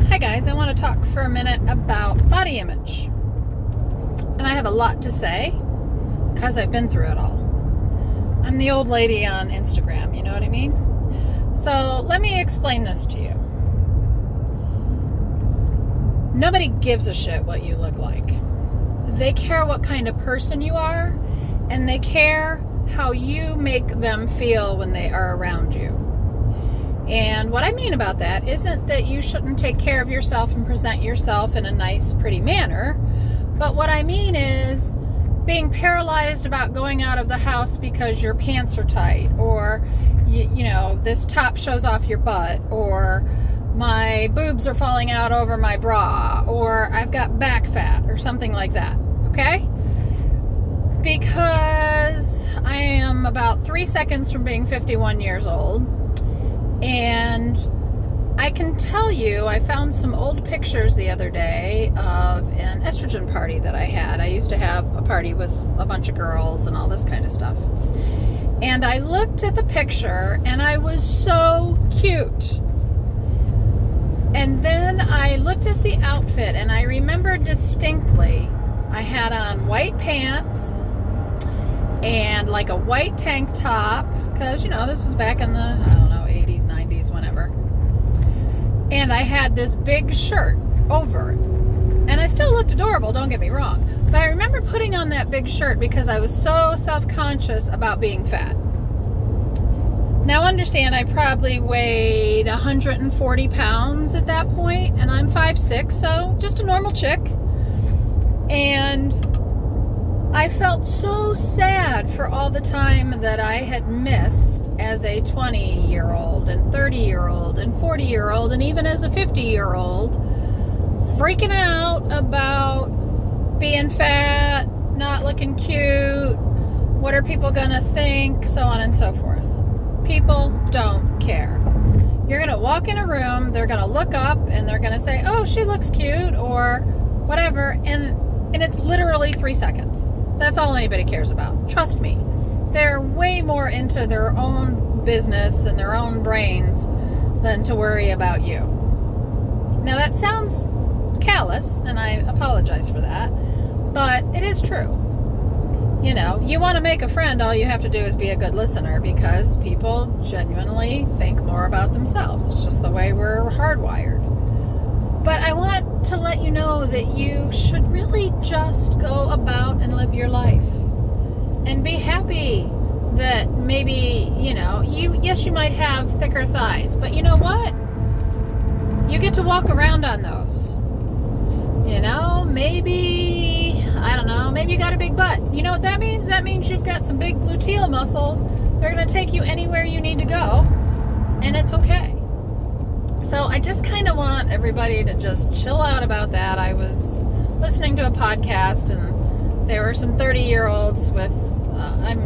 Hi guys, I want to talk for a minute about body image. And I have a lot to say because I've been through it all. I'm the old lady on Instagram, you know what I mean? So let me explain this to you. Nobody gives a shit what you look like. They care what kind of person you are, and they care how you make them feel when they are around you. And what I mean about that isn't that you shouldn't take care of yourself and present yourself in a nice, pretty manner. But what I mean is being paralyzed about going out of the house because your pants are tight, or, you know, this top shows off your butt, or my boobs are falling out over my bra, or I've got back fat, or something like that, okay? Because I am about 3 seconds from being 51 years old. And I can tell you, I found some old pictures the other day of an estrogen party that I had. I used to have a party with a bunch of girls and all this kind of stuff. And I looked at the picture and I was so cute. And then I looked at the outfit and I remember distinctly I had on white pants and like a white tank top, because, you know, this was back in the, I don't know, 80s, 90s, whenever. And I had this big shirt over it. And I still looked adorable, don't get me wrong. But I remember putting on that big shirt because I was so self-conscious about being fat. Now understand, I probably weighed 140 pounds at that point, and I'm 5'6", so just a normal chick. And I felt so sad for all the time that I had missed as a 20-year-old and 30-year-old and 40-year-old and even as a 50-year-old, freaking out about being fat, not looking cute, what are people gonna think, so on and so forth. People don't care. You're gonna walk in a room, they're gonna look up and they're gonna say, oh, she looks cute, or whatever, and it's literally 3 seconds. That's all anybody cares about. Trust me. They're way more into their own business and their own brains than to worry about you. Now that sounds callous, and I apologize for that, but it is true. You know, you want to make a friend, all you have to do is be a good listener, because people genuinely think more about themselves. It's just the way we're hardwired. But I want to let you know that you should really just go about and live your life. And be happy that maybe, you know, yes, you might have thicker thighs, but you know what? You get to walk around on those. You know, maybe, I don't know, maybe you got a big butt. You know what that means? That means you've got some big gluteal muscles. They're going to take you anywhere you need to go, and it's okay. So I just kind of want everybody to just chill out about that. I was listening to a podcast, and there were some 30-year-olds with,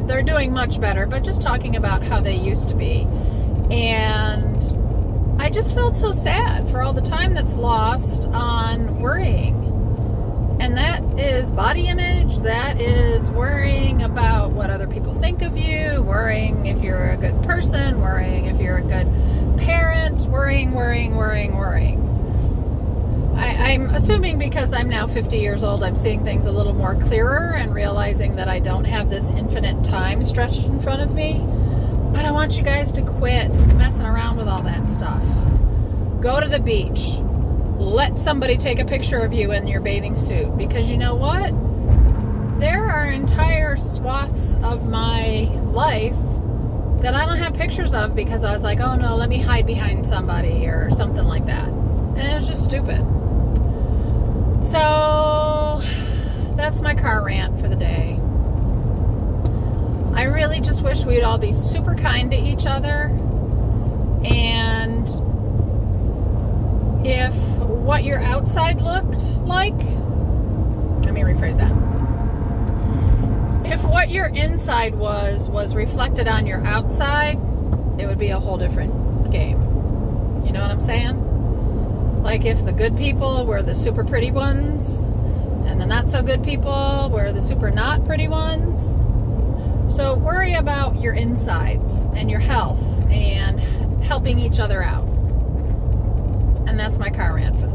they're doing much better, but just talking about how they used to be. And I just felt so sad for all the time that's lost on worrying. And that is body image, that is worrying about what other people think of you, worrying if you're a good person, worrying if you're a good parent, worrying. I'm assuming because I'm now 50 years old, I'm seeing things a little more clearer and realizing that I don't have this infinite time stretched in front of me. But I want you guys to quit messing around with all that stuff. Go to the beach. Let somebody take a picture of you in your bathing suit, because you know what? There are entire swaths of my life that I don't have pictures of because I was like, oh no, let me hide behind somebody or something like that. And it was just stupid. So that's my car rant for the day. I really just wish we'd all be super kind to each other. And if what your outside looked like, let me rephrase that. If what your inside was reflected on your outside, it would be a whole different game. You know what I'm saying? Like if the good people were the super pretty ones, and the not so good people were the super not pretty ones. So worry about your insides and your health and helping each other out. And that's my car rant for the